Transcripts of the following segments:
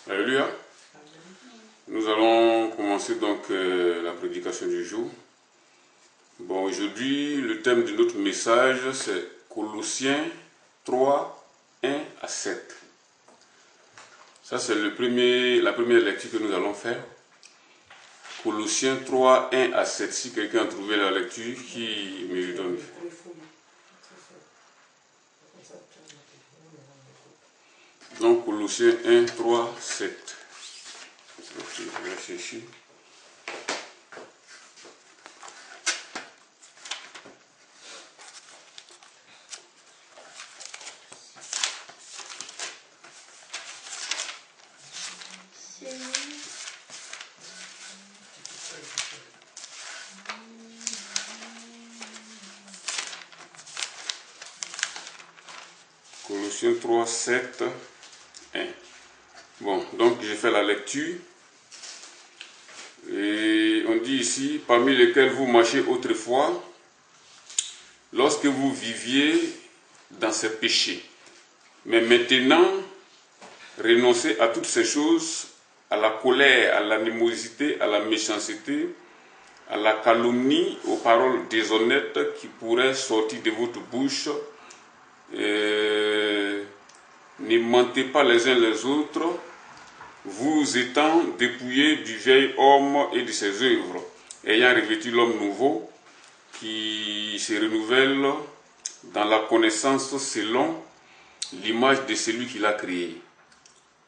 Alléluia. Nous allons commencer donc la prédication du jour. Bon, aujourd'hui, le thème de notre message, c'est Colossiens 3, 1 à 7. Ça, c'est la première lecture que nous allons faire. Colossiens 3, 1 à 7. Si quelqu'un a trouvé la lecture, qui me le donne. Donc, Colossiens 1, 3, 7. Je vais chercher. Colossiens 3, 7, 1. Bon, donc j'ai fait la lecture. Et on dit ici, parmi lesquels vous marchez autrefois, lorsque vous viviez dans ces péchés. Mais maintenant, renoncez à toutes ces choses, à la colère, à l'animosité, à la méchanceté, à la calomnie, aux paroles déshonnêtes qui pourraient sortir de votre bouche. Ne mentez pas les uns les autres, vous étant dépouillés du vieil homme et de ses œuvres, ayant revêtu l'homme nouveau qui se renouvelle dans la connaissance selon l'image de celui qui l'a créé.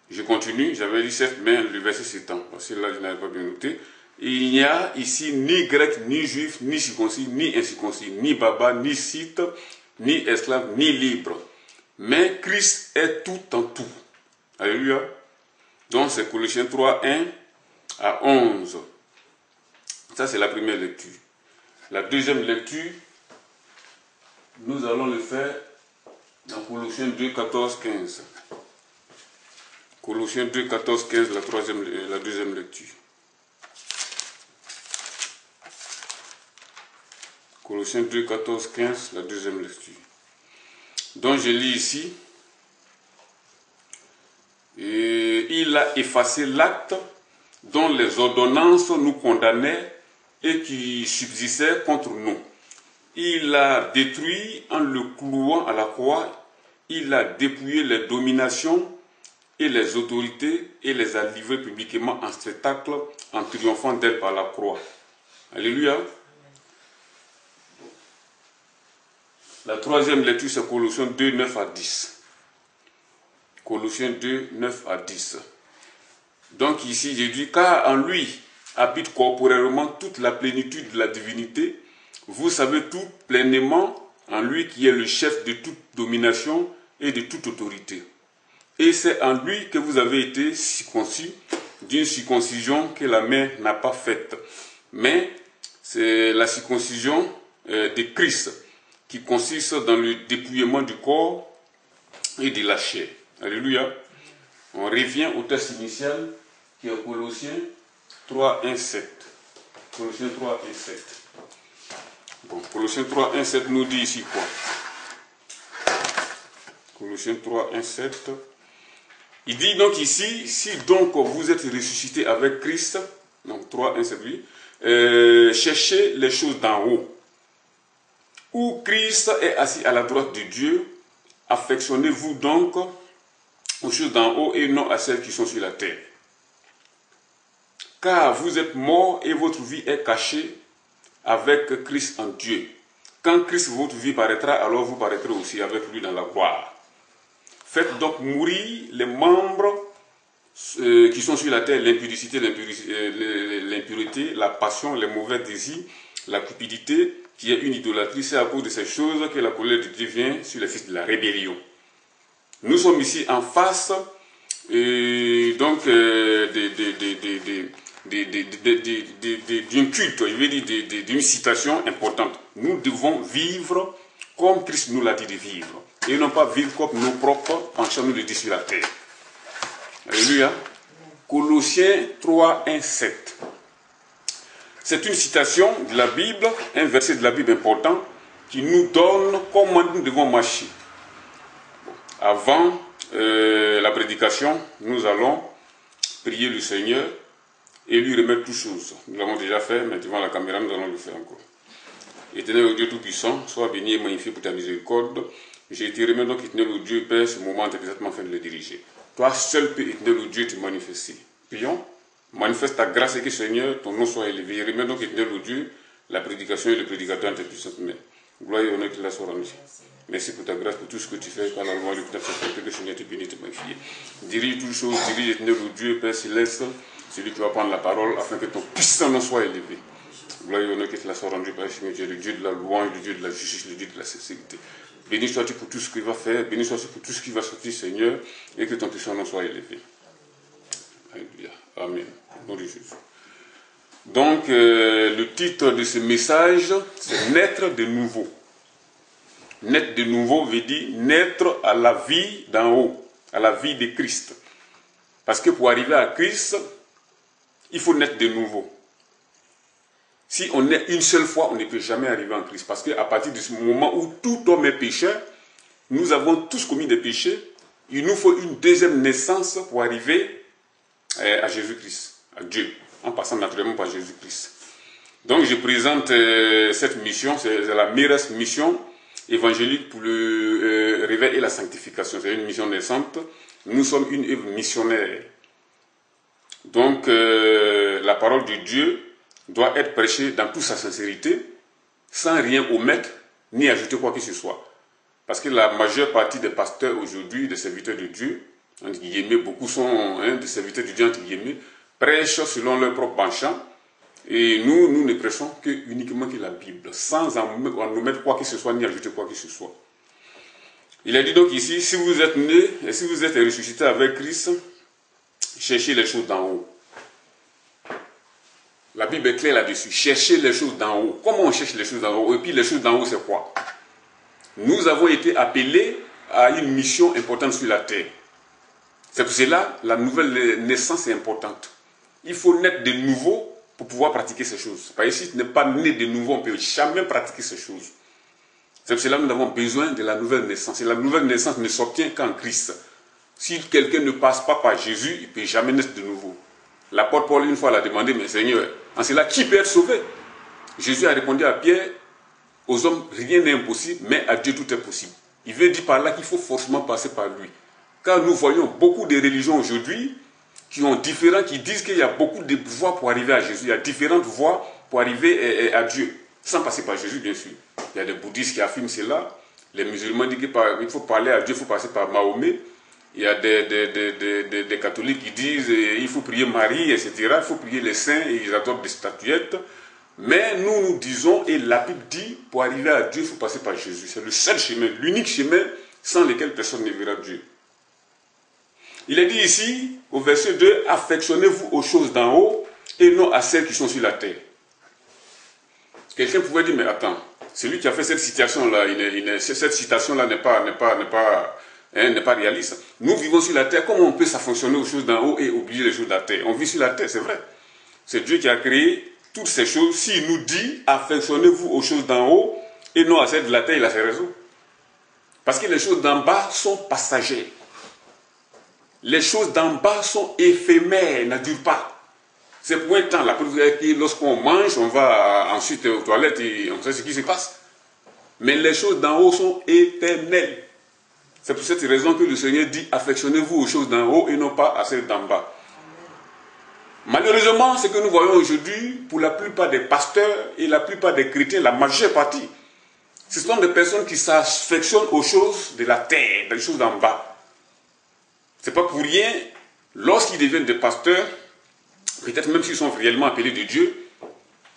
Je continue, j'avais dit 7, mais le verset s'étend, parce que là je n'avais pas bien noté. Il n'y a ici ni grec, ni juif, ni circoncis, ni incirconcis, ni baba, ni scythe, ni esclave, ni libre. Mais Christ est tout en tout. Alléluia. Donc c'est Colossiens 3, 1 à 11. Ça c'est la première lecture. La deuxième lecture, nous allons le faire dans Colossiens 2, 14, 15. Colossiens 2, 14, 15, la deuxième lecture. Colossiens 2, 14, 15, la deuxième lecture. Donc je lis ici. Et il a effacé l'acte dont les ordonnances nous condamnaient et qui subsistait contre nous. Il l'a détruit en le clouant à la croix. Il a dépouillé les dominations et les autorités et les a livrées publiquement en spectacle en triomphant d'elles par la croix. Alléluia. La troisième lecture, c'est Colossiens 2, 9 à 10. Colossiens 2, 9 à 10. Donc ici, j'ai dit, car en lui habite corporellement toute la plénitude de la divinité. Vous savez tout pleinement en lui qui est le chef de toute domination et de toute autorité. Et c'est en lui que vous avez été circoncis d'une circoncision que la main n'a pas faite. Mais c'est la circoncision de Christ qui consiste dans le dépouillement du corps et de la chair. Alléluia. On revient au texte initial qui est Colossiens 3, 1, 7. Colossiens 3, 1, 7. Bon, Colossiens 3, 1, 7 nous dit ici quoi? Colossiens 3, 1, 7. Il dit donc ici, si donc vous êtes ressuscité avec Christ, donc 3, 1, 7, oui, cherchez les choses d'en haut, où Christ est assis à la droite de Dieu. Affectionnez-vous donc aux choses d'en haut et non à celles qui sont sur la terre. Car vous êtes morts et votre vie est cachée avec Christ en Dieu. Quand Christ, votre vie, paraîtra, alors vous paraîtrez aussi avec lui dans la gloire. Faites donc mourir les membres qui sont sur la terre, l'impudicité, l'impureté, la passion, les mauvais désirs, la cupidité, qui est une idolâtrie. C'est à cause de ces choses que la colère de Dieu vient sur les fils de la rébellion. Nous sommes ici en face d'un culte, je veux dire d'une citation importante. Nous devons vivre comme Christ nous l'a dit de vivre, et non pas vivre comme nos propres penchants nous le disent sur la terre. Alléluia. Colossiens 3, 1, 7. C'est une citation de la Bible, un verset de la Bible important, qui nous donne comment nous devons marcher. Avant la prédication, nous allons prier le Seigneur et lui remettre toutes choses. Nous l'avons déjà fait, mais devant la caméra, nous allons le faire encore. Éternel au Dieu Tout-Puissant, sois béni et magnifié pour ta miséricorde. Je te remets donc, éternel au Dieu, Père, ce moment est exactement en train de le diriger. Toi seul peux, éternel au Dieu, te manifester. Prions, manifeste ta grâce et que, Seigneur, ton nom soit élevé. Je remets donc, éternel au Dieu, la prédication et le prédicateur en tes puissantes mains. Gloire et honneur qu'il la soit rendue. Merci pour ta grâce, pour tout ce que tu fais, par la loi du Père, que le Seigneur te bénisse, te magnifie. Dirige toutes choses, dirige, éternel au Dieu, Père céleste, celui qui va prendre la parole, afin que ton puissant nom soit élevé. Gloire et honneur qu'il la soit rendue, Père Seigneur, tu es le Dieu de la louange, le Dieu de la justice, le Dieu de la sincérité. Béni sois-tu pour tout ce qu'il va faire, béni sois-tu pour tout ce qui va sortir, Seigneur, et que ton puissant nom soit élevé. Alléluia. Amen. Au nom de Jésus. Donc, le titre de ce message, c'est Naître de nouveau. Naître de nouveau veut dire naître à la vie d'en haut, à la vie de Christ. Parce que pour arriver à Christ, il faut naître de nouveau. Si on naît une seule fois, on ne peut jamais arriver en Christ. Parce qu'à partir de ce moment où tout homme est pécheur, nous avons tous commis des péchés, il nous faut une deuxième naissance pour arriver à Jésus-Christ, à Dieu, en passant naturellement par Jésus-Christ. Donc je présente cette mission, c'est la meilleure mission évangélique pour le réveil et la sanctification. C'est une mission naissante. Nous sommes une œuvre missionnaire. Donc la parole de Dieu doit être prêchée dans toute sa sincérité, sans rien omettre, ni ajouter quoi que ce soit. Parce que la majeure partie des pasteurs aujourd'hui, des serviteurs de Dieu, entre guillemets, beaucoup sont des serviteurs de Dieu, entre guillemets, prêchent selon leur propre penchant. Et nous ne prêchons uniquement que la Bible, sans en nous mettre quoi que ce soit, ni ajouter quoi que ce soit. Il a dit donc ici, si vous êtes né, et si vous êtes ressuscité avec Christ, cherchez les choses d'en haut. La Bible est claire là-dessus. Cherchez les choses d'en haut. Comment on cherche les choses d'en haut? Et puis les choses d'en haut, c'est quoi? Nous avons été appelés à une mission importante sur la terre. C'est pour cela la nouvelle naissance est importante. Il faut naître de nouveau pour pouvoir pratiquer ces choses. Parce que si tu n'es pas né de nouveau, on ne peut jamais pratiquer ces choses. C'est pour cela que nous avons besoin de la nouvelle naissance. Et la nouvelle naissance ne s'obtient qu'en Christ. Si quelqu'un ne passe pas par Jésus, il ne peut jamais naître de nouveau. L'apôtre Paul, une fois, l'a demandé, mais Seigneur, en cela, qui peut être sauvé? Jésus a répondu à Pierre, aux hommes, rien n'est impossible, mais à Dieu, tout est possible. Il veut dire par là qu'il faut forcément passer par lui. Car nous voyons beaucoup de religions aujourd'hui qui disent qu'il y a beaucoup de voies pour arriver à Jésus. Il y a différentes voies pour arriver à Dieu, sans passer par Jésus, bien sûr. Il y a des bouddhistes qui affirment cela. Les musulmans disent qu'il faut parler à Dieu, il faut passer par Mahomet. Il y a des catholiques qui disent qu'il faut prier Marie, etc. Il faut prier les saints et ils adorent des statuettes. Mais nous disons, et la Bible dit, pour arriver à Dieu, il faut passer par Jésus. C'est le seul chemin, l'unique chemin sans lequel personne ne verra Dieu. Il est dit ici, au verset 2, affectionnez-vous aux choses d'en haut et non à celles qui sont sur la terre. Quelqu'un pouvait dire, mais attends, celui qui a fait cette citation-là, cette citation-là n'est pas réaliste. Nous vivons sur la terre, comment on peut s'affectionner aux choses d'en haut et oublier les choses de la terre? On vit sur la terre, c'est vrai. C'est Dieu qui a créé toutes ces choses. S'il nous dit, affectionnez-vous aux choses d'en haut et non à celles de la terre, il a ses raisons. Parce que les choses d'en bas sont passagères. Les choses d'en bas sont éphémères, ne durent pas. C'est pour un temps. La preuve est que lorsqu'on mange, on va ensuite aux toilettes et on sait ce qui se passe. Mais les choses d'en haut sont éternelles. C'est pour cette raison que le Seigneur dit, affectionnez-vous aux choses d'en haut et non pas à celles d'en bas. Malheureusement, ce que nous voyons aujourd'hui, pour la plupart des pasteurs et la plupart des chrétiens, la majeure partie, ce sont des personnes qui s'affectionnent aux choses de la terre, des choses d'en bas. Ce n'est pas pour rien, lorsqu'ils deviennent des pasteurs, peut-être même s'ils sont réellement appelés de Dieu,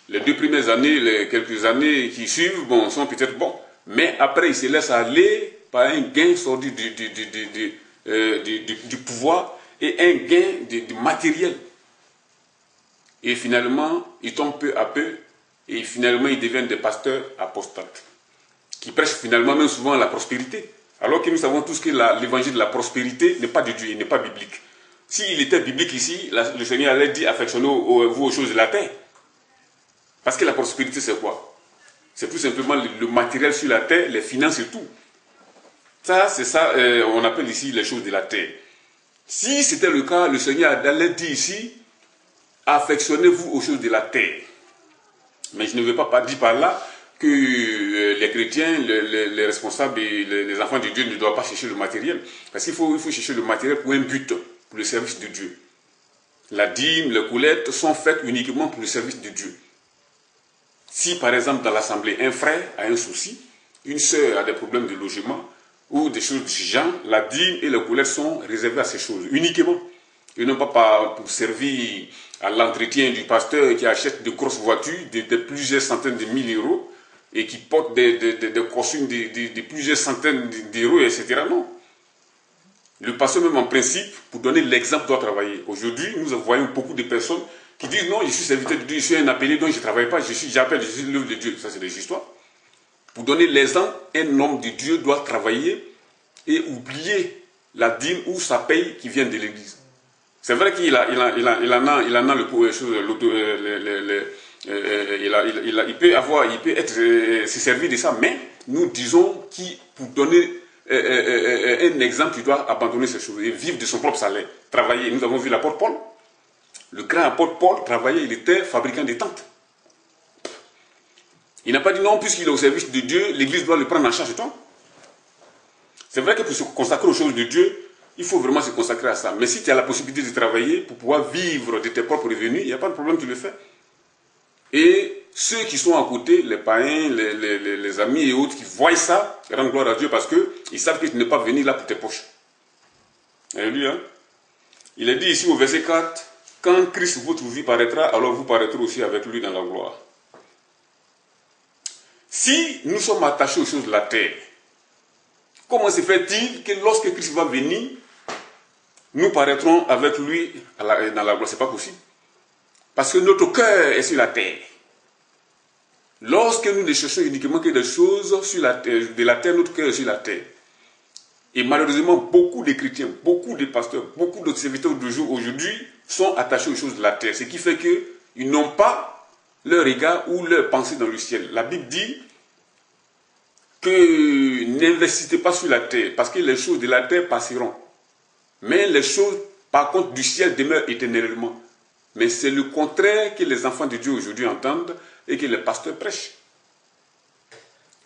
les 2 premières années, les quelques années qui suivent, bon, sont peut-être bons. Mais après, ils se laissent aller par un gain sorti du pouvoir et un gain du matériel. Et finalement, ils tombent peu à peu et finalement, ils deviennent des pasteurs apostates qui prêchent finalement même souvent la prospérité. Alors que nous savons tous que l'évangile de la prospérité n'est pas de Dieu, il n'est pas biblique. S'il était biblique ici, le Seigneur allait dire affectionnez-vous aux choses de la terre. Parce que la prospérité, c'est quoi? C'est tout simplement le matériel sur la terre, les finances et tout. Ça, c'est ça, on appelle ici les choses de la terre. Si c'était le cas, le Seigneur allait dire ici, affectionnez-vous aux choses de la terre. Mais je ne veux pas dire par là que les chrétiens, les responsables et les enfants de Dieu ne doivent pas chercher le matériel. Parce qu'il faut chercher le matériel pour un but, pour le service de Dieu. La dîme, les collectes sont faites uniquement pour le service de Dieu. Si par exemple dans l'assemblée, un frère a un souci, une sœur a des problèmes de logement ou des choses du genre, la dîme et les collectes sont réservées à ces choses uniquement. Et non pas pour servir à l'entretien du pasteur qui achète de grosses voitures de plusieurs centaines de milliers d'euros et qui porte des costumes de plusieurs centaines d'euros, etc. Non. Le pasteur même en principe, pour donner l'exemple, doit travailler. Aujourd'hui, nous voyons beaucoup de personnes qui disent non, je suis serviteur de Dieu, je suis un appelé, donc je ne travaille pas, j'appelle, je suis l'œuvre de Dieu. Ça, c'est des histoires. Pour donner l'exemple, un homme de Dieu doit travailler et oublier la dîme ou sa paye qui vient de l'église. C'est vrai qu'il en a il peut être se servir de ça, mais nous disons que pour donner un exemple, il doit abandonner ces choses et vivre de son propre salaire, travailler. Nous avons vu l'apôtre Paul. Le grand apôtre Paul travaillait, il était fabricant de tentes. Il n'a pas dit non, puisqu'il est au service de Dieu, l'église doit le prendre en charge. C'est vrai que pour se consacrer aux choses de Dieu, il faut vraiment se consacrer à ça. Mais si tu as la possibilité de travailler pour pouvoir vivre de tes propres revenus, il n'y a pas de problème, tu le fais. Et ceux qui sont à côté, les païens, les amis et autres, qui voient ça, rendent gloire à Dieu parce qu'ils savent que tu n'es pas venu là pour tes poches. Alléluia. Il est dit ici au verset 4, quand Christ votre vie paraîtra, alors vous paraîtrez aussi avec lui dans la gloire. Si nous sommes attachés aux choses de la terre, comment se fait-il que lorsque Christ va venir, nous paraîtrons avec lui dans la gloire? Ce n'est pas possible. Parce que notre cœur est sur la terre. Lorsque nous ne cherchons uniquement que des choses sur la terre, de la terre, notre cœur est sur la terre. Et malheureusement, beaucoup de chrétiens, beaucoup de pasteurs, beaucoup d'autres serviteurs de jour aujourd'hui sont attachés aux choses de la terre. Ce qui fait qu'ils n'ont pas leur regard ou leur pensée dans le ciel. La Bible dit que n'investissez pas sur la terre, parce que les choses de la terre passeront. Mais les choses, par contre, du ciel demeurent éternellement. Mais c'est le contraire que les enfants de Dieu aujourd'hui entendent et que les pasteurs prêchent.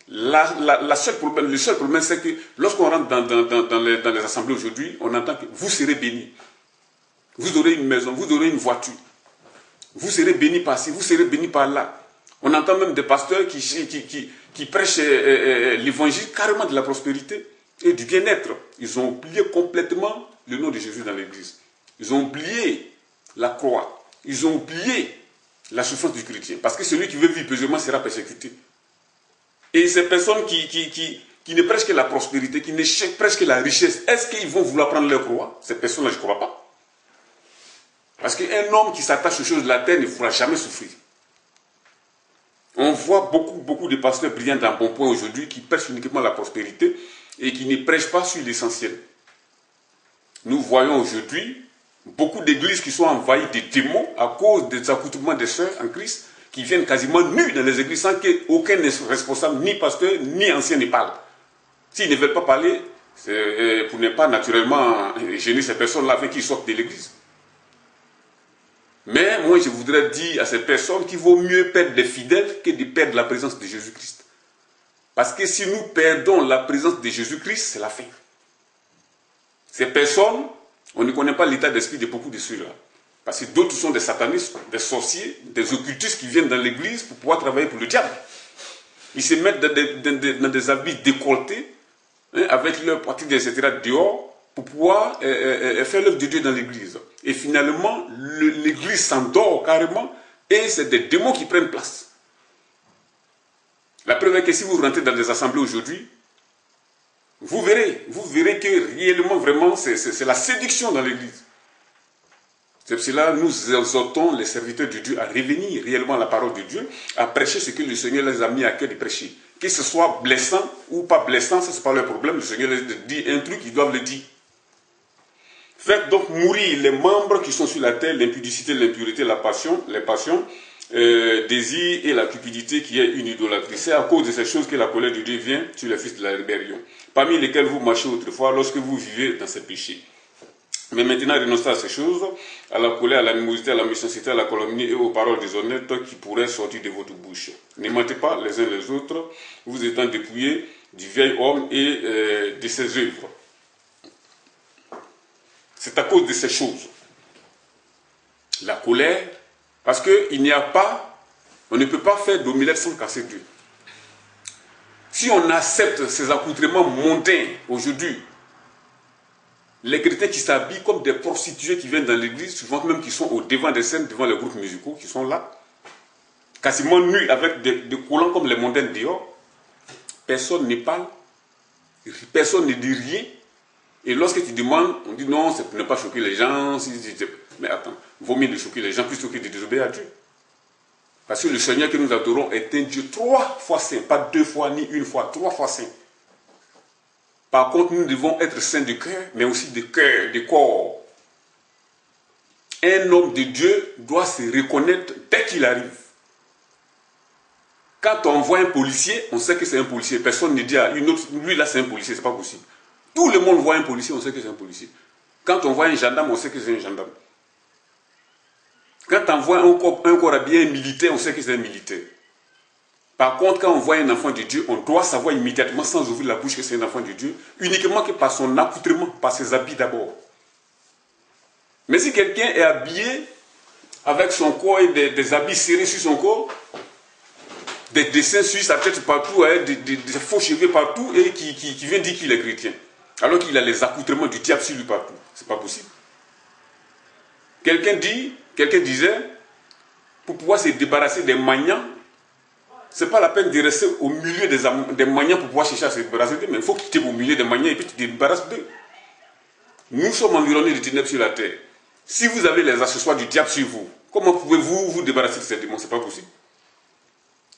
Le seul problème, c'est que lorsqu'on rentre dans les assemblées aujourd'hui, on entend que vous serez bénis. Vous aurez une maison, vous aurez une voiture. Vous serez bénis par-ci, vous serez bénis par-là. On entend même des pasteurs qui prêchent l'évangile carrément de la prospérité et du bien-être. Ils ont oublié complètement le nom de Jésus dans l'église. Ils ont oublié la croix. Ils ont oublié la souffrance du chrétien. Parce que celui qui veut vivre paisiblement sera persécuté. Et ces personnes qui ne prêchent que la prospérité, qui ne prêchent que la richesse, est-ce qu'ils vont vouloir prendre leur croix? Ces personnes-là, je ne crois pas. Parce qu'un homme qui s'attache aux choses de la terre ne pourra jamais souffrir. On voit beaucoup de pasteurs brillants dans Bon Point aujourd'hui qui prêchent uniquement la prospérité et qui ne prêchent pas sur l'essentiel. Nous voyons aujourd'hui beaucoup d'églises qui sont envahies de démons à cause des accoutrements des sœurs en Christ qui viennent quasiment nus dans les églises sans qu'aucun responsable, ni pasteur, ni ancien ne parle. S'ils ne veulent pas parler, c'est pour ne pas naturellement gêner ces personnes-là afin qu'ils sortent de l'église. Mais moi, je voudrais dire à ces personnes qu'il vaut mieux perdre des fidèles que de perdre la présence de Jésus-Christ. Parce que si nous perdons la présence de Jésus-Christ, c'est la fin. Ces personnes, on ne connaît pas l'état d'esprit de beaucoup de ceux-là. Parce que d'autres sont des satanistes, des sorciers, des occultistes qui viennent dans l'église pour pouvoir travailler pour le diable. Ils se mettent dans des habits décolletés, avec leurs pratiques, etc., dehors, pour pouvoir faire l'œuvre de Dieu dans l'église. Et finalement, l'église s'endort carrément, et c'est des démons qui prennent place. La preuve est que si vous rentrez dans des assemblées aujourd'hui, vous verrez que réellement, vraiment, c'est la séduction dans l'église. C'est pour cela que nous exhortons les serviteurs de Dieu à revenir réellement à la parole de Dieu, à prêcher ce que le Seigneur les a mis à cœur de prêcher. Que ce soit blessant ou pas blessant, ça c'est pas leur problème. Le Seigneur les dit un truc, ils doivent le dire. Faites donc mourir les membres qui sont sur la terre, l'impudicité, l'impureté, les passions, désir et la cupidité qui est une idolâtrie. C'est à cause de ces choses que la colère de Dieu vient sur les fils de la rébellion, parmi lesquels vous marchez autrefois lorsque vous vivez dans ces péchés. Mais maintenant, renoncez à ces choses, à la colère, à l'animosité, à la méchanceté, à la calomnie et aux paroles déshonnêtes qui pourraient sortir de votre bouche. Ne mentez pas les uns les autres, vous étant dépouillés du vieil homme et de ses œuvres. C'est à cause de ces choses. La colère, parce qu'il n'y a pas, on ne peut pas faire d'omelette sans casser d'œufs. Si on accepte ces accoutrements mondains aujourd'hui, les chrétiens qui s'habillent comme des prostituées qui viennent dans l'église, souvent même qui sont au devant des scènes, devant les groupes musicaux, qui sont là, quasiment nus avec des collants comme les mondaines dehors, personne ne parle, personne ne dit rien. Et lorsque tu demandes, on dit non, c'est pour ne pas choquer les gens. Mais attends, vaut mieux de choquer les gens plutôt que de désobéir à Dieu. Parce que le Seigneur que nous adorons est un Dieu 3 fois saint, pas 2 fois ni 1 fois, 3 fois saint. Par contre, nous devons être saints de cœur, mais aussi de cœur, de corps. Un homme de Dieu doit se reconnaître dès qu'il arrive. Quand on voit un policier, on sait que c'est un policier. Personne ne dit à une autre, lui là c'est un policier, c'est pas possible. Tout le monde voit un policier, on sait que c'est un policier. Quand on voit un gendarme, on sait que c'est un gendarme. Quand on voit un corps habillé, un militaire, on sait que c'est un militaire. Par contre, quand on voit un enfant de Dieu, on doit savoir immédiatement, sans ouvrir la bouche, que c'est un enfant de Dieu, uniquement que par son accoutrement, par ses habits d'abord. Mais si quelqu'un est habillé avec son corps et des habits serrés sur son corps, des dessins sur sa tête partout, des faux cheveux partout, et qui vient dire qu'il est chrétien, alors qu'il a les accoutrements du diable sur lui partout, c'est pas possible. Quelqu'un disait, pour pouvoir se débarrasser des maniants, ce n'est pas la peine de rester au milieu des maniants pour pouvoir chercher à se débarrasser d'eux, mais il faut que tu es au milieu des maniants et puis tu te débarrasses d'eux. Nous sommes environnés de ténèbres sur la terre. Si vous avez les accessoires du diable sur vous, comment pouvez-vous vous débarrasser de ces démons? Ce n'est pas possible.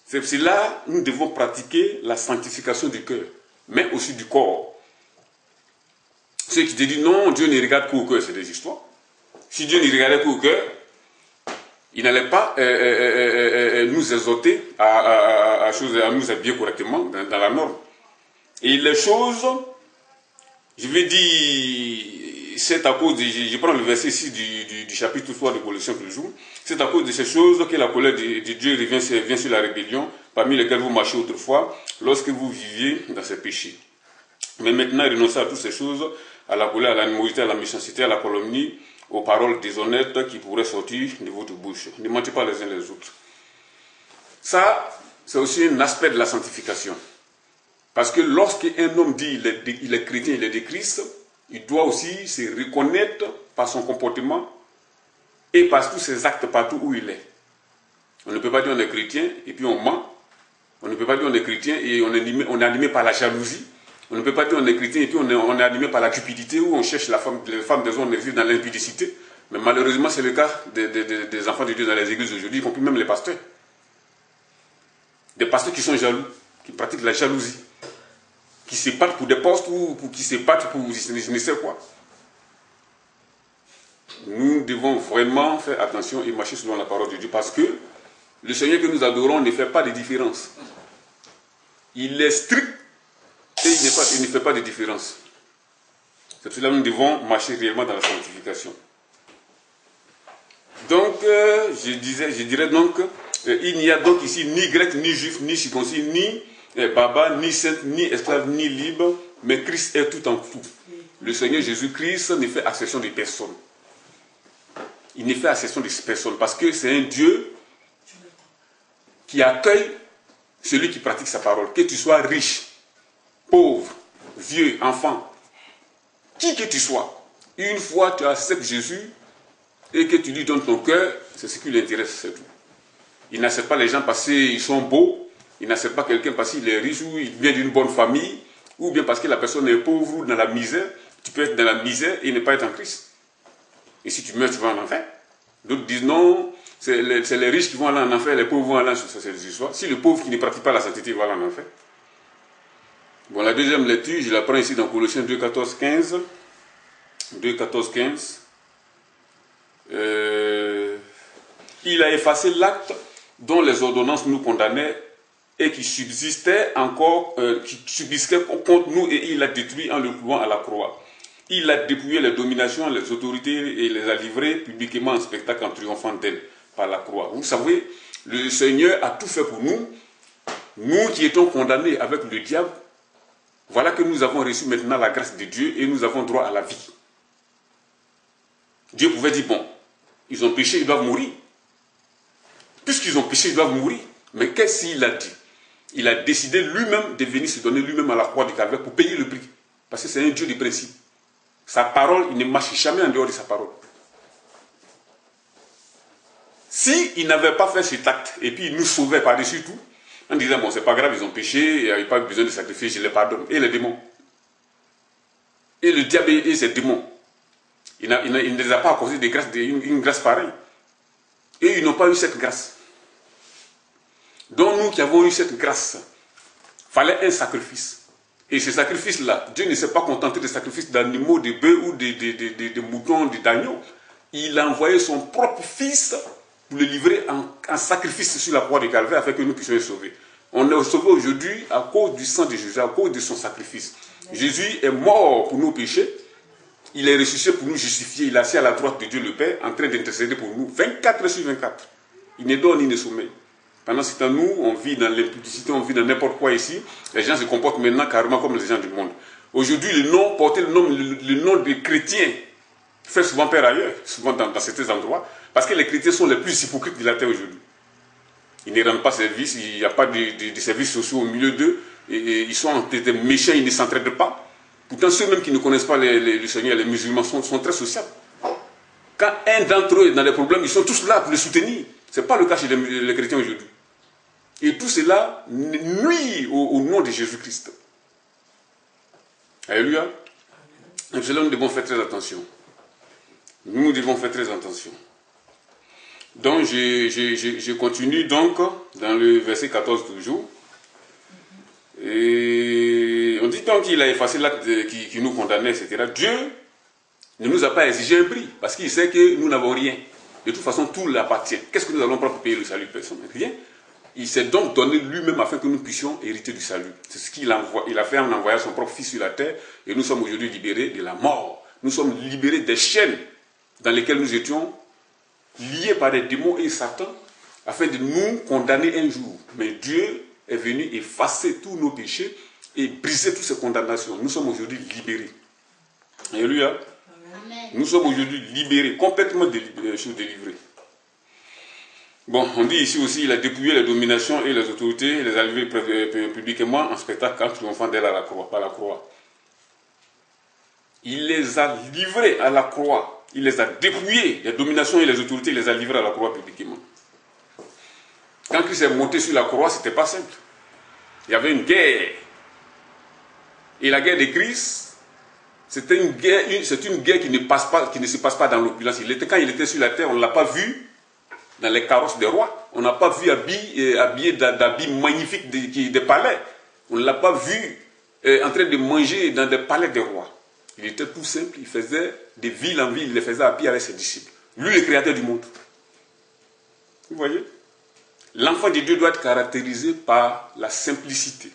C'est là nous devons pratiquer la sanctification du cœur, mais aussi du corps. Ceux qui te disent non, Dieu ne regarde qu'au cœur, c'est des histoires. Si Dieu ne regardait qu'au cœur, il n'allait pas nous exhorter à nous habiller correctement dans la norme. Et les choses, je vais dire, c'est à cause je prends le verset 6 du chapitre 3 de Colossiens toujours, c'est à cause de ces choses que la colère de Dieu vient sur la rébellion, parmi lesquelles vous marchez autrefois, lorsque vous viviez dans ces péchés. Mais maintenant, renoncez à toutes ces choses, à la colère, à l'animosité, à la méchanceté, à la calomnie, aux paroles déshonnêtes qui pourraient sortir de votre bouche. Ne mentez pas les uns les autres. Ça, c'est aussi un aspect de la sanctification. Parce que lorsqu'un homme dit il est chrétien, il est de Christ, il doit aussi se reconnaître par son comportement et par tous ses actes partout où il est. On ne peut pas dire on est chrétien et puis on ment. On ne peut pas dire on est chrétien et on est animé par la jalousie. On ne peut pas dire on est chrétien et puis on est animé par la cupidité où on cherche les femmes des hommes, on vit dans l'impudicité. Mais malheureusement, c'est le cas des enfants de Dieu dans les églises aujourd'hui, y compris même les pasteurs. Des pasteurs qui sont jaloux, qui pratiquent la jalousie, qui se battent pour des postes ou qui se battent pour je ne sais quoi. Nous devons vraiment faire attention et marcher selon la parole de Dieu parce que le Seigneur que nous adorons ne fait pas de différence. Il est strict et il ne fait pas de différence. C'est pour cela que nous devons marcher réellement dans la sanctification. Donc, je dirais donc, il n'y a donc ici ni grec, ni juif, ni circoncis, ni baba, ni saint, ni esclave, ni libre, mais Christ est tout en tout. Le Seigneur Jésus-Christ ne fait exception de personne. Il ne fait exception de personne parce que c'est un Dieu qui accueille celui qui pratique sa parole. Que tu sois riche, pauvre, vieux, enfant, qui que tu sois, une fois tu acceptes Jésus et que tu lui donnes ton cœur, c'est ce qui l'intéresse, c'est tout. Il n'accepte pas les gens parce qu'ils sont beaux, il n'accepte pas quelqu'un parce qu'il est riche ou il vient d'une bonne famille, ou bien parce que la personne est pauvre ou dans la misère. Tu peux être dans la misère et ne pas être en Christ. Et si tu meurs, tu vas en enfer. D'autres disent non, c'est les riches qui vont aller en enfer, les pauvres vont aller en enfer. C'est des histoires. Si le pauvre qui ne pratique pas la sainteté va aller en enfer. Bon, la deuxième lecture, je la prends ici dans Colossiens 2, 14, 15. 2, 14, 15. Il a effacé l'acte dont les ordonnances nous condamnaient et qui subsistait contre nous et il l'a détruit en le clouant à la croix. Il a dépouillé les dominations, les autorités et les a livrées publiquement en spectacle en triomphant d'elles par la croix. Vous savez, le Seigneur a tout fait pour nous. Nous qui étions condamnés avec le diable, voilà que nous avons reçu maintenant la grâce de Dieu et nous avons droit à la vie. Dieu pouvait dire, bon, ils ont péché, ils doivent mourir. Puisqu'ils ont péché, ils doivent mourir. Mais qu'est-ce qu'il a dit? Il a décidé lui-même de venir se donner lui-même à la croix du Calvaire pour payer le prix. Parce que c'est un Dieu de principe. Sa parole, il ne marche jamais en dehors de sa parole. S'il n'avait pas fait cet acte, et puis il nous sauvait par-dessus tout, en disant, bon, c'est pas grave, ils ont péché, il n'y a pas besoin de sacrifier, je les pardonne. Et les démons? Et le diable et ses démons? Il ne les a pas accordé une grâce pareille. Et ils n'ont pas eu cette grâce. Donc nous qui avons eu cette grâce, il fallait un sacrifice. Et ce sacrifice-là, Dieu ne s'est pas contenté de sacrifices d'animaux, de bœufs ou de moutons, d'agneaux. Il a envoyé son propre fils pour le livrer en sacrifice sur la croix de Calvaire afin que nous puissions être sauvés. On est sauvés aujourd'hui à cause du sang de Jésus, à cause de son sacrifice. Jésus est mort pour nos péchés. Il est ressuscité pour nous justifier. Il est assis à la droite de Dieu le Père, en train d'intercéder pour nous, 24 sur 24. Il ne dort ni ne sommeille. Pendant ce temps, nous, on vit dans l'impudicité, on vit dans n'importe quoi ici. Les gens se comportent maintenant carrément comme les gens du monde. Aujourd'hui, porter le nom de chrétien fait souvent peur ailleurs, souvent dans certains endroits, parce que les chrétiens sont les plus hypocrites de la terre aujourd'hui. Ils ne rendent pas service, il n'y a pas de services sociaux au milieu d'eux, et ils sont des méchants, ils ne s'entraident pas. Pourtant, ceux-mêmes qui ne connaissent pas le Seigneur, les musulmans, sont très sociables. Quand un d'entre eux est dans des problèmes, ils sont tous là pour le soutenir. Ce n'est pas le cas chez les chrétiens aujourd'hui. Et tout cela nuit au nom de Jésus-Christ. Alléluia. Et cela, nous devons faire très attention. Nous devons faire très attention. Donc, je continue donc dans le verset 14 toujours. Et on dit donc qu'il a effacé l'acte qui nous condamnait, etc. Dieu ne nous a pas exigé un prix, parce qu'il sait que nous n'avons rien. De toute façon, tout l'appartient. Qu'est-ce que nous allons prendre pour payer le salut? Personne, rien. Il s'est donc donné lui-même afin que nous puissions hériter du salut. C'est ce qu'il a fait en envoyant son propre Fils sur la terre, et nous sommes aujourd'hui libérés de la mort. Nous sommes libérés des chaînes dans lesquelles nous étions liés par des démons et Satan, afin de nous condamner un jour. Mais Dieu est venu effacer tous nos péchés et briser toutes ces condamnations. Nous sommes aujourd'hui libérés. Alléluia. Nous sommes aujourd'hui libérés, complètement délivrés. Bon, on dit ici aussi, il a dépouillé les dominations et les autorités, il les a livrées publiquement en spectacle en triomphant d'elle à la croix, par la croix. Il les a livrés à la croix. Il les a dépouillés, les dominations et les autorités, il les a livrés à la croix publiquement. Quand Christ est monté sur la croix, ce n'était pas simple. Il y avait une guerre. Et la guerre de Christ, c'est une guerre qui ne se passe pas dans l'opulence. Quand il était sur la terre, on ne l'a pas vu dans les carrosses des rois. On n'a pas vu habillé d'habits magnifiques des palais. On ne l'a pas vu en train de manger dans des palais des rois. Il était tout simple, il faisait de ville en ville, il les faisait à pied avec ses disciples. Lui, le créateur du monde. Vous voyez? L'enfant de Dieu doit être caractérisé par la simplicité.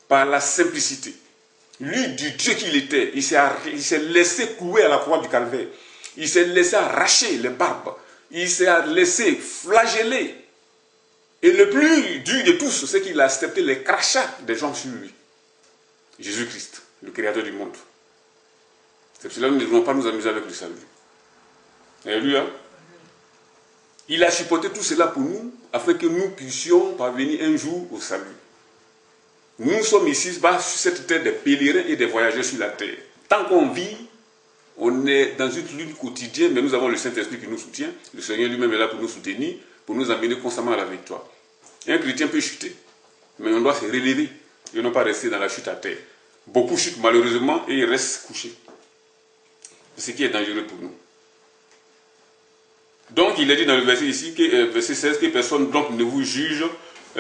Par la simplicité. Lui, du Dieu qu'il était, il s'est laissé clouer à la croix du Calvaire. Il s'est laissé arracher les barbes. Il s'est laissé flageller. Et le plus dur de tous, c'est qu'il a accepté les crachats des gens sur lui. Jésus-Christ, le créateur du monde. C'est pour cela que nous ne devons pas nous amuser avec le salut. Alléluia. Il a supporté tout cela pour nous, afin que nous puissions parvenir un jour au salut. Nous sommes ici, sur cette terre, des pèlerins et des voyageurs sur la terre. Tant qu'on vit, on est dans une lutte quotidienne, mais nous avons le Saint-Esprit qui nous soutient. Le Seigneur lui-même est là pour nous soutenir, pour nous amener constamment à la victoire. Un chrétien peut chuter, mais on doit se relever et non pas rester dans la chute à terre. Beaucoup chutent malheureusement et ils restent couchés. C'est ce qui est dangereux pour nous. Donc il est dit dans le verset ici, verset 16, que personne donc ne vous juge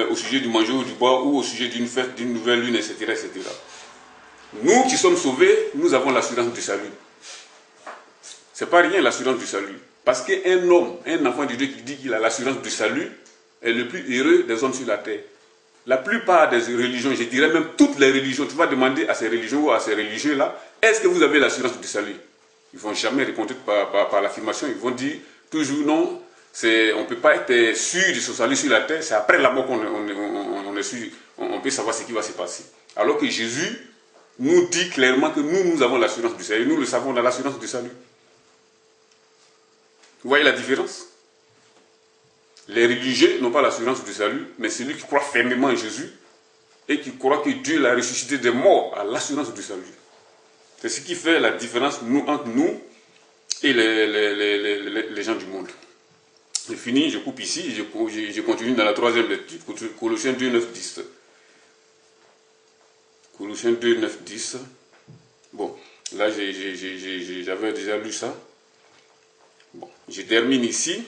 au sujet du manger ou du bois ou au sujet d'une fête, d'une nouvelle lune, etc., etc. Nous qui sommes sauvés, nous avons l'assurance du salut. Ce n'est pas rien l'assurance du salut. Parce qu'un homme, un enfant de Dieu qui dit qu'il a l'assurance du salut, est le plus heureux des hommes sur la terre. La plupart des religions, je dirais même toutes les religions, tu vas demander à ces religions ou à ces religieux-là, est-ce que vous avez l'assurance du salut? Ils ne vont jamais répondre par l'affirmation, ils vont dire toujours non, on ne peut pas être sûr de son salut sur la terre, c'est après la mort qu'on est sûr, on peut savoir ce qui va se passer. Alors que Jésus nous dit clairement que nous avons l'assurance du salut, nous le savons, on a l'assurance du salut. Vous voyez la différence? Les religieux n'ont pas l'assurance du salut, mais celui qui croit fermement en Jésus et qui croit que Dieu l'a ressuscité des morts a l'assurance du salut. C'est ce qui fait la différence entre nous et les gens du monde. J'ai fini, je coupe ici, je continue dans la troisième lecture, Colossiens 2, 9, 10. Colossiens 2, 9, 10. Bon, là j'avais déjà lu ça. Bon, je termine ici.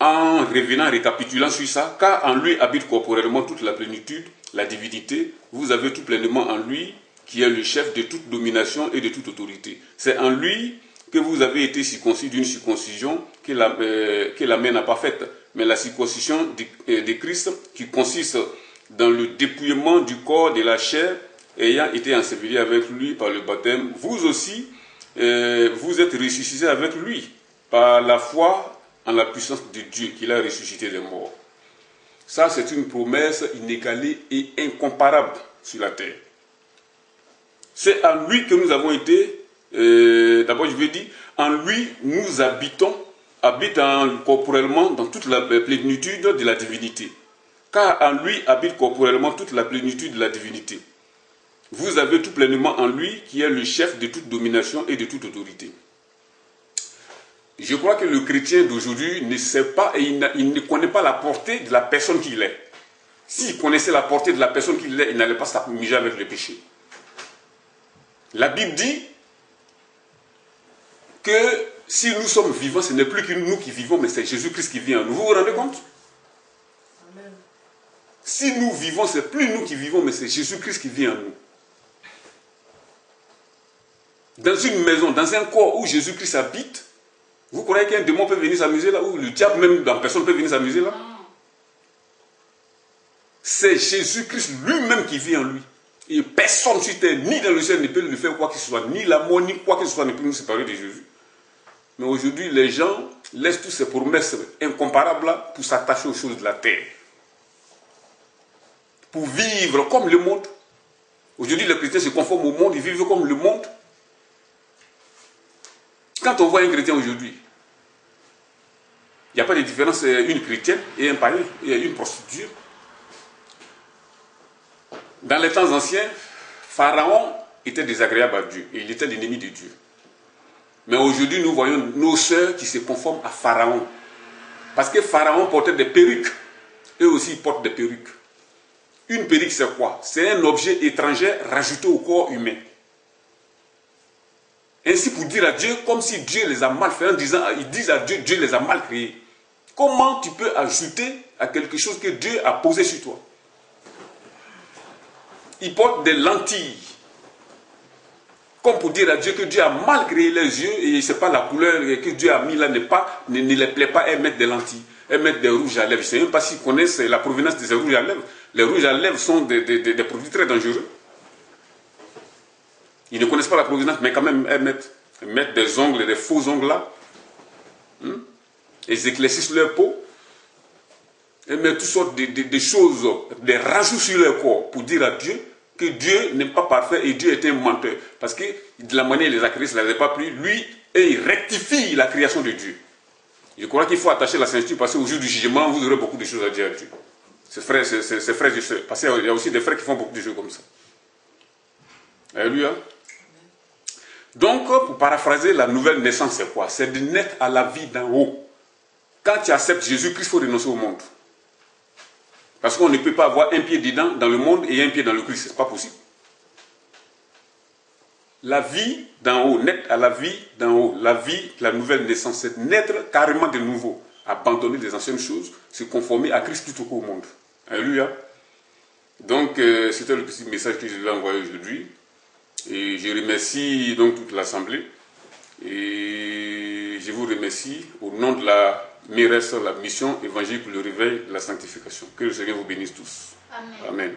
En revenant, récapitulant sur ça, car en lui habite corporellement toute la plénitude, la divinité, vous avez tout pleinement en lui, qui est le chef de toute domination et de toute autorité. C'est en lui que vous avez été circoncis d'une circoncision que la main n'a pas faite, mais la circoncision de Christ qui consiste dans le dépouillement du corps de la chair, ayant été enseveli avec lui par le baptême. Vous aussi, vous êtes ressuscités avec lui par la foi en la puissance de Dieu qu'il a ressuscité des morts. Ça, c'est une promesse inégalée et incomparable sur la terre. C'est en lui que nous avons été, d'abord je veux dire, en lui nous habitons corporellement dans toute la plénitude de la divinité. Car en lui habite corporellement toute la plénitude de la divinité. Vous avez tout pleinement en lui qui est le chef de toute domination et de toute autorité. Je crois que le chrétien d'aujourd'hui ne sait pas et il ne connaît pas la portée de la personne qu'il est. S'il connaissait la portée de la personne qu'il est, il n'allait pas s'amuser avec le péché. La Bible dit que si nous sommes vivants, ce n'est plus que nous qui vivons, mais c'est Jésus-Christ qui vit en nous. Vous vous rendez compte? Amen. Si nous vivons, ce n'est plus nous qui vivons, mais c'est Jésus-Christ qui vit en nous. Dans une maison, dans un corps où Jésus-Christ habite, vous croyez qu'un démon peut venir s'amuser là? Ou le diable même dans personne peut venir s'amuser là? C'est Jésus-Christ lui-même qui vit en lui. Et personne sur terre, ni dans le ciel, ne peut lui faire quoi que ce soit. Ni l'amour, ni quoi que ce soit ne peut nous séparer de Jésus. Mais aujourd'hui, les gens laissent toutes ces promesses incomparables là pour s'attacher aux choses de la terre. Pour vivre comme le monde. Aujourd'hui, les chrétiens se conforment au monde, ils vivent comme le monde. Quand on voit un chrétien aujourd'hui, il n'y a pas de différence entre une chrétienne et un païen, et une prostituée. Dans les temps anciens, Pharaon était désagréable à Dieu, et il était l'ennemi de Dieu. Mais aujourd'hui, nous voyons nos sœurs qui se conforment à Pharaon. Parce que Pharaon portait des perruques, eux aussi ils portent des perruques. Une perruque, c'est quoi? C'est un objet étranger rajouté au corps humain. Ainsi pour dire à Dieu, comme si Dieu les a mal fait, en disant, ils disent à Dieu, Dieu les a mal créés. Comment tu peux ajouter à quelque chose que Dieu a posé sur toi? Ils portent des lentilles. Comme pour dire à Dieu que Dieu a mal créé les yeux et ce n'est pas la couleur que Dieu a mis là, ne les plaît pas, et mettre des lentilles, et mettre des rouges à lèvres. Je ne sais même pas s'ils connaissent la provenance de ces rouges à lèvres. Les rouges à lèvres sont des produits très dangereux. Ils ne connaissent pas la provenance, mais quand même, elles mettent des ongles, des faux ongles là. Ils éclaircissent leur peau. Elles mettent toutes sortes de choses, des rajouts sur leur corps pour dire à Dieu que Dieu n'est pas parfait et Dieu est un menteur. Parce que de la manière dont il les a créés, ça ne les a pas plu. Lui, et il rectifie la création de Dieu. Je crois qu'il faut attacher la ceinture parce qu'au jour du jugement, vous aurez beaucoup de choses à dire à Dieu. C'est frère et soeur. Parce qu'il y a aussi des frères qui font beaucoup de choses comme ça. Alléluia. Donc, pour paraphraser, la nouvelle naissance, c'est quoi? C'est de naître à la vie d'en haut. Quand tu acceptes Jésus-Christ, il faut renoncer au monde. Parce qu'on ne peut pas avoir un pied dedans dans le monde et un pied dans le Christ. Ce n'est pas possible. La vie d'en haut, naître à la vie d'en haut, la vie, la nouvelle naissance, c'est naître carrément de nouveau. Abandonner les anciennes choses, se conformer à Christ plutôt qu'au monde. Alléluia. Donc, c'était le petit message que je vais envoyer aujourd'hui. Et je remercie donc toute l'Assemblée. Et je vous remercie au nom de la MIRES, la mission évangélique pour le réveil de la sanctification. Que le Seigneur vous bénisse tous. Amen. Amen.